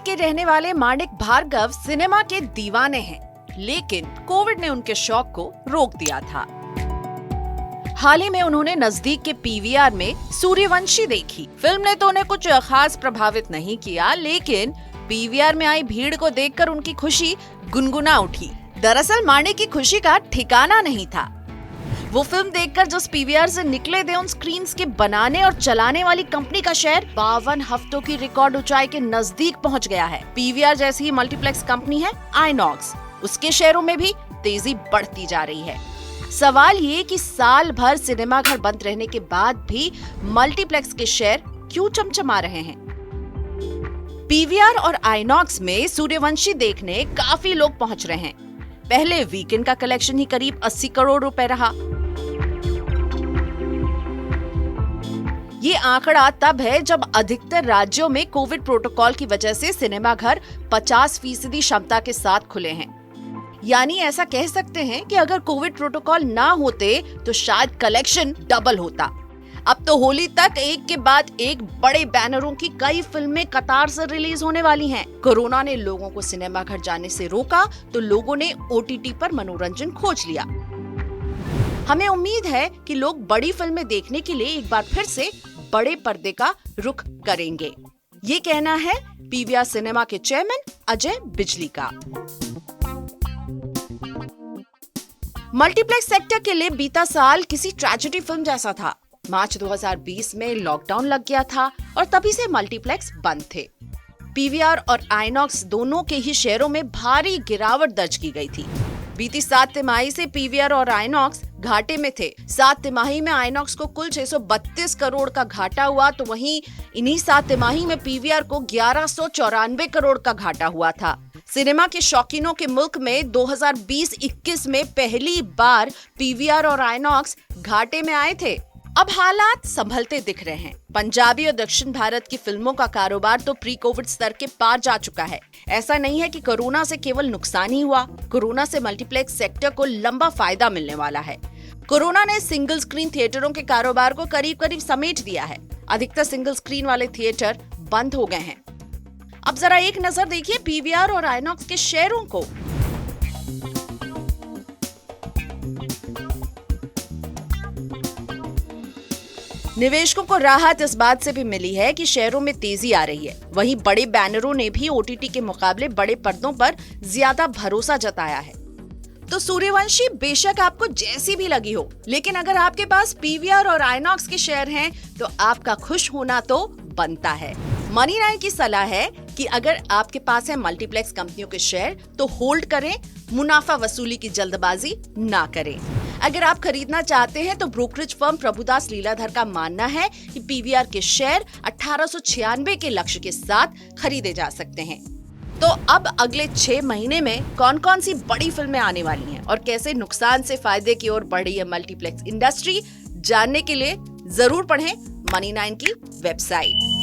के रहने वाले माणिक भार्गव सिनेमा के दीवाने हैं, लेकिन कोविड ने उनके शौक को रोक दिया था। हाल ही में उन्होंने नजदीक के पीवीआर में सूर्यवंशी देखी। फिल्म ने तो उन्हें कुछ खास प्रभावित नहीं किया, लेकिन पीवीआर में आई भीड़ को देखकर उनकी खुशी गुनगुना उठी। दरअसल माणिक की खुशी का ठिकाना नहीं था। वो फिल्म देखकर जिस पीवीआर से निकले थे, उन स्क्रीन्स के बनाने और चलाने वाली कंपनी का शेयर 52 हफ्तों की रिकॉर्ड ऊंचाई के नजदीक पहुंच गया है। पीवीआर जैसी ही मल्टीप्लेक्स कंपनी है आईनॉक्स, उसके शेयरों में भी तेजी बढ़ती जा रही है। सवाल ये कि साल भर सिनेमाघर बंद रहने के बाद भी मल्टीप्लेक्स के शेयर क्यों चमचमा रहे हैं। पीवीआर और आईनॉक्स में सूर्यवंशी देखने काफी लोग पहुंच रहे हैं। पहले वीकेंड का कलेक्शन ही करीब 80 करोड़ रुपए रहा। ये आंकड़ा तब है जब अधिकतर राज्यों में कोविड प्रोटोकॉल की वजह से सिनेमाघर 50% क्षमता के साथ खुले हैं। यानी ऐसा कह सकते हैं कि अगर कोविड प्रोटोकॉल ना होते तो शायद कलेक्शन डबल होता। अब तो होली तक एक के बाद एक बड़े बैनरों की कई फिल्में कतार से रिलीज होने वाली हैं। कोरोना ने लोगों को सिनेमाघर जाने से रोका तो लोगों ने ओटीटी पर मनोरंजन खोज लिया। हमें उम्मीद है कि लोग बड़ी फिल्में देखने के लिए एक बार फिर से बड़े पर्दे का रुख करेंगे। ये कहना है पीवीआर सिनेमा के चेयरमैन अजय बिजली का। मल्टीप्लेक्स सेक्टर के लिए बीता साल किसी ट्रेजेडी फिल्म जैसा था। मार्च 2020 में लॉकडाउन लग गया था और तभी से मल्टीप्लेक्स बंद थे। पीवीआर और आईनॉक्स दोनों के ही शेयरों में भारी गिरावट दर्ज की गई थी। बीती 7 तिमाही से पीवीआर और आईनॉक्स घाटे में थे। 7 तिमाही में आईनॉक्स को कुल 632 करोड़ का घाटा हुआ, तो वहीं इन्हीं 7 तिमाही में पीवीआर को 1194 करोड़ का घाटा हुआ था। सिनेमा के शौकीनों के मुल्क में 2020-21 में पहली बार पीवीआर और आईनॉक्स घाटे में आए थे। अब हालात संभलते दिख रहे हैं। पंजाबी और दक्षिण भारत की फिल्मों का कारोबार तो प्री कोविड स्तर के पार जा चुका है। ऐसा नहीं है कि कोरोना से केवल नुकसान ही हुआ। कोरोना से मल्टीप्लेक्स सेक्टर को लंबा फायदा मिलने वाला है। कोरोना ने सिंगल स्क्रीन थिएटरों के कारोबार को करीब करीब समेट दिया है। अधिकतर सिंगल स्क्रीन वाले थिएटर बंद हो गए हैं। अब जरा एक नजर देखिए पीवीआर और आईनॉक्स के शेयरों को। निवेशकों को राहत इस बात से भी मिली है कि शेयरों में तेजी आ रही है। वहीं बड़े बैनरों ने भी ओटीटी के मुकाबले बड़े पर्दों पर ज्यादा भरोसा जताया है। तो सूर्यवंशी बेशक आपको जैसी भी लगी हो, लेकिन अगर आपके पास पीवीआर और आईनॉक्स के शेयर हैं तो आपका खुश होना तो बनता है। मनी 9 की सलाह है कि अगर आपके पास है मल्टीप्लेक्स कंपनियों के शेयर तो होल्ड करें, मुनाफा वसूली की जल्दबाजी ना करें। अगर आप खरीदना चाहते हैं तो ब्रोकरेज फर्म प्रभुदास लीलाधर का मानना है कि पीवीआर के शेयर 1896 के लक्ष्य के साथ खरीदे जा सकते हैं। तो अब अगले 6 महीने में कौन कौन सी बड़ी फिल्में आने वाली हैं और कैसे नुकसान से फायदे की ओर बढ़ रही है मल्टीप्लेक्स इंडस्ट्री, जानने के लिए जरूर पढ़ें मनी 9 की वेबसाइट।